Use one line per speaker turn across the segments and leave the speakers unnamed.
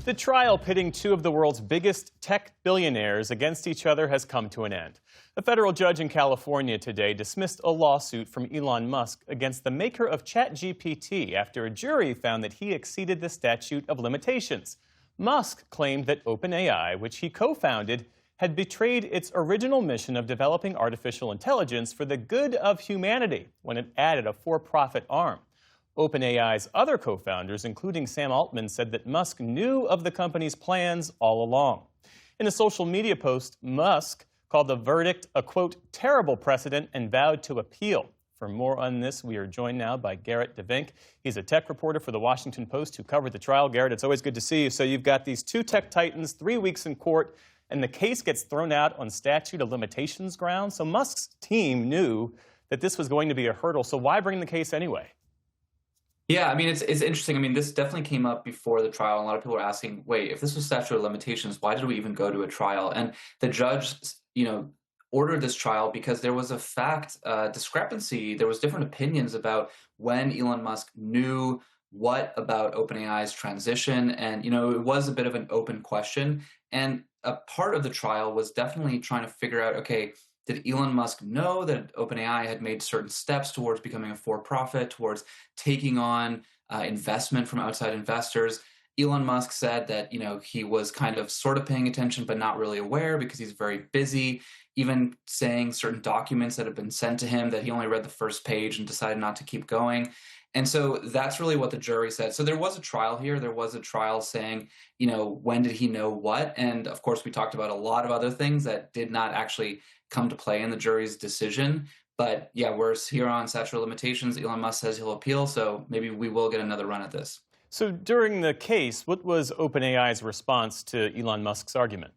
The trial pitting two of the world's biggest tech billionaires against each other has come to an end. A federal judge in California today dismissed a lawsuit from Elon Musk against the maker of ChatGPT after a jury found that he exceeded the statute of limitations. Musk claimed that OpenAI, which he co-founded, had betrayed its original mission of developing artificial intelligence for the good of humanity when it added a for-profit arm. OpenAI's other co-founders, including Sam Altman, said that Musk knew of the company's plans all along. In a social media post, Musk called the verdict a, quote, terrible precedent and vowed to appeal. For more on this, we are joined now by Gerrit de Vynck. He's a tech reporter for The Washington Post who covered the trial. Gerrit, it's always good to see you. So you've got these two tech titans, 3 weeks in court, and the case gets thrown out on statute of limitations grounds. So Musk's team knew that this was going to be a hurdle. So why bring the case anyway?
Yeah, I mean, it's interesting. I mean, this definitely came up before the trial. A lot of people were asking, wait, if this was statute of limitations, why did we even go to a trial? And the judge, ordered this trial because there was a fact discrepancy. There was different opinions about when Elon Musk knew what about OpenAI's transition. And, it was a bit of an open question. And a part of the trial was definitely trying to figure out, okay, did Elon Musk know that OpenAI had made certain steps towards becoming a for-profit, towards taking on investment from outside investors? Elon Musk said that, he was kind of sort of paying attention, but not really aware because he's very busy, even saying certain documents that have been sent to him that he only read the first page and decided not to keep going. And so that's really what the jury said. So there was a trial here. There was a trial saying, when did he know what? And of course, we talked about a lot of other things that did not actually come to play in the jury's decision. But yeah, we're here on statute of limitations. Elon Musk says he'll appeal, so maybe we will get another run at this.
So during the case, what was OpenAI's response to Elon Musk's argument?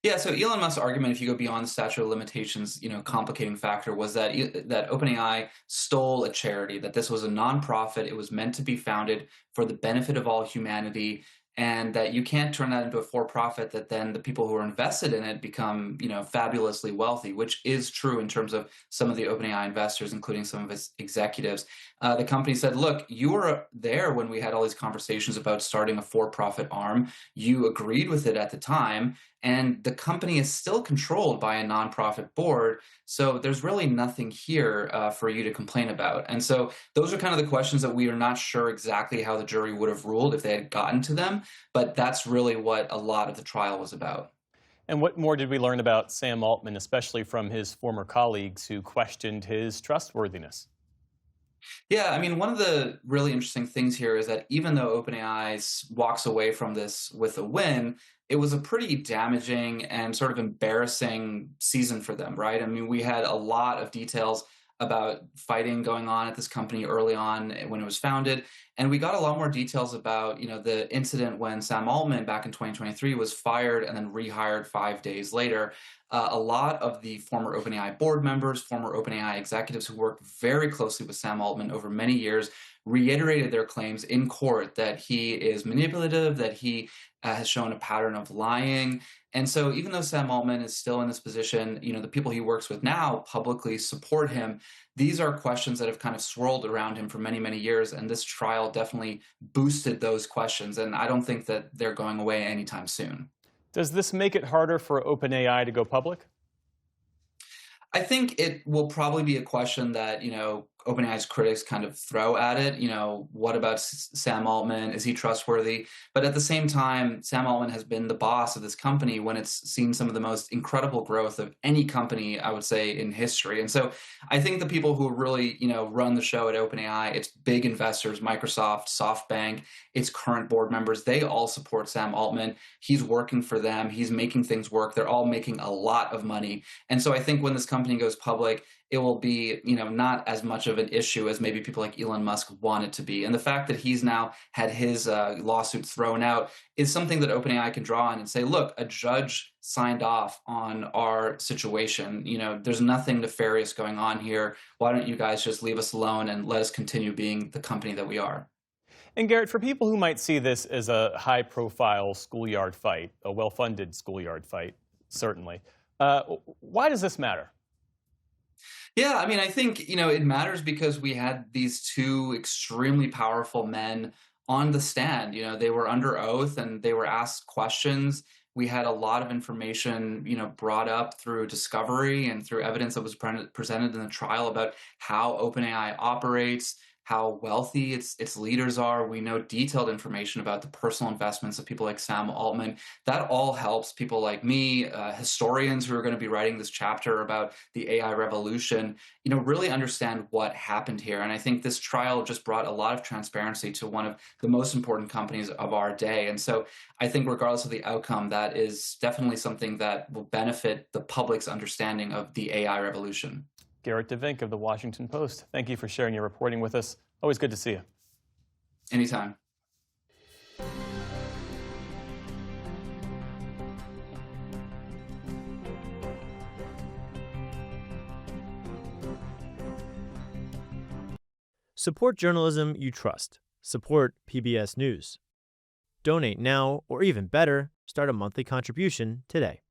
Yeah, so Elon Musk's argument, if you go beyond the statute of limitations, complicating factor, was that OpenAI stole a charity, that this was a nonprofit. It was meant to be founded for the benefit of all humanity, and that you can't turn that into a for-profit that then the people who are invested in it become, fabulously wealthy, which is true in terms of some of the OpenAI investors, including some of its executives. The company said, look, you were there when we had all these conversations about starting a for-profit arm. You agreed with it at the time, and the company is still controlled by a nonprofit board. So there's really nothing here for you to complain about. And so those are kind of the questions that we are not sure exactly how the jury would have ruled if they had gotten to them. But that's really what a lot of the trial was about.
And what more did we learn about Sam Altman, especially from his former colleagues who questioned his trustworthiness?
Yeah, I mean, one of the really interesting things here is that even though OpenAI walks away from this with a win, it was a pretty damaging and sort of embarrassing season for them, right? I mean, we had a lot of details about fighting going on at this company early on when it was founded. And we got a lot more details about, the incident when Sam Altman back in 2023 was fired and then rehired 5 days later. A lot of the former OpenAI board members, former OpenAI executives who worked very closely with Sam Altman over many years reiterated their claims in court that he is manipulative, that he has shown a pattern of lying. And so even though Sam Altman is still in this position, the people he works with now publicly support him. These are questions that have kind of swirled around him for many, many years. And this trial definitely boosted those questions. And I don't think that they're going away anytime soon.
Does this make it harder for OpenAI to go public?
I think it will probably be a question that, OpenAI's critics kind of throw at it. What about Sam Altman? Is he trustworthy? But at the same time, Sam Altman has been the boss of this company when it's seen some of the most incredible growth of any company, I would say, in history. And so I think the people who really, run the show at OpenAI, its big investors, Microsoft, SoftBank, its current board members, they all support Sam Altman. He's working for them. He's making things work. They're all making a lot of money. And so I think when this company goes public, it will be, not as much of an issue as maybe people like Elon Musk want it to be. And the fact that he's now had his lawsuit thrown out is something that OpenAI can draw on and say, look, a judge signed off on our situation. There's nothing nefarious going on here. Why don't you guys just leave us alone and let us continue being the company that we are?
And Gerrit, for people who might see this as a high-profile schoolyard fight, a well-funded schoolyard fight, certainly, why does this matter?
Yeah, I mean, I think, it matters because we had these two extremely powerful men on the stand. They were under oath and they were asked questions. We had a lot of information, brought up through discovery and through evidence that was presented in the trial about how OpenAI operates, how wealthy its leaders are. We know detailed information about the personal investments of people like Sam Altman. That all helps people like me, historians who are going to be writing this chapter about the AI revolution, really understand what happened here. And I think this trial just brought a lot of transparency to one of the most important companies of our day. And so I think regardless of the outcome, that is definitely something that will benefit the public's understanding of the AI revolution.
Gerrit Vynck of the Washington Post, thank you for sharing your reporting with us. Always good to see you.
Anytime.
Support journalism you trust. Support PBS News. Donate now, or even better, start a monthly contribution today.